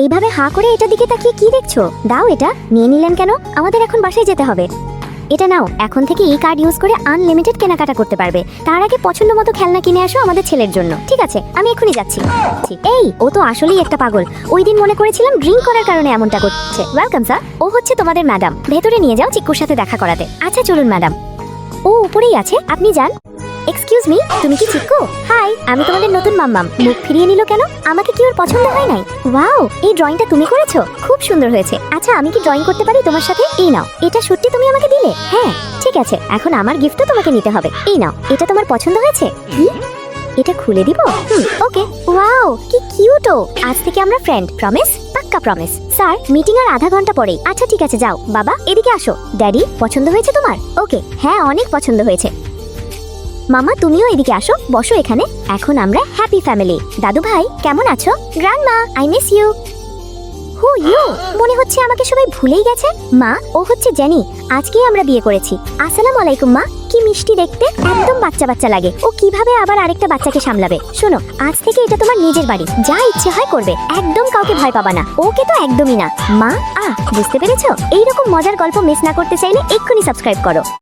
এইভাবে হাঁ করে এটার দিকে তাকিয়ে কি দেখছো? দাও এটা। নিয়ে নিলেন কেন? আমাদের এখন বাসায় যেতে হবে। এটা নাও, এখন থেকে এই কার্ড ইউজ করে আনলিমিটেড কেনাকাটা করতে পারবে। তার আগে পছন্দ মতো খেলনা কিনে আসো আমাদের ছেলের জন্য। ঠিক আছে, আমি এখনই যাচ্ছি। এই, ও তো আসলেই একটা পাগল। ওই দিন মনে করেছিলাম ড্রিঙ্ক করার কারণে এমনটা করছে। Welcome sir. ও হচ্ছে তোমাদের ম্যাডাম। ভেতরে নিয়ে যাও চিকুর সাথে দেখা করাতে। আচ্ছা চলুন ম্যাডাম। ও উপরেই আছে, আপনি যান। এক্সকিউজ মি, তুমি কি চিকু? হাই, আমি তোমাদের নতুন মাম্মাম। মুখ ফিরিয়ে নিল কেন? আমাকে কি ওর পছন্দ হয় নাই? ওয়াও, এই ড্রয়িংটা তুমি করেছো? খুব সুন্দর হয়েছে। আচ্ছা, আমি কি ড্রয়িং করতে পারি তোমার সাথে? এই নাও, এটা সত্যি তুমি আমাকে দিলে? হ্যাঁ, ঠিক আছে, এখন আমার গিফটও তোমাকে নিতে হবে। এই নাও, এটা তোমার পছন্দ হয়েছে? কি? এটা খুলে দিব? ওকে। ওয়াও, কি কিউট ও। আজ থেকে আমরা ফ্রেন্ড। প্রমিস? পাক্কা প্রমিস। স্যার, মিটিং আর আধা ঘন্টা পরেই। আচ্ছা ঠিক আছে, যাও। বাবা, এদিকে আসো। ড্যাডি, পছন্দ হয়েছে তোমার? ওকে, হ্যাঁ অনেক পছন্দ হয়েছে। মামা, তুমিও এদিকে আসো, বসো এখানে। এখন আমরা হ্যাপি ফ্যামিলি। দাদু ভাই, কেমন আছো? Grandma, I miss you. Who you? মনে হচ্ছে আমাকে সবাই ভুলেই গেছে। মা, ও হচ্ছে জেনি। আজকেই আমরা বিয়ে করেছি। আসসালামু আলাইকুম মা। কি মিষ্টি দেখতে, একদম বাচ্চা বাচ্চা লাগে। ও কিভাবে আবার আরেকটা বাচ্চাকে সামলাবে? শোনো, আজ থেকে এটা তোমার নিজের বাড়ি। যা ইচ্ছে হয় করবে, একদম কাউকে ভয় পাবা না। ওকে তো একদমই না। মা, বুঝতে পেরেছো? এইরকম মজার গল্প মিস না করতে চাইলে এক্ষুনি সাবস্ক্রাইব করো।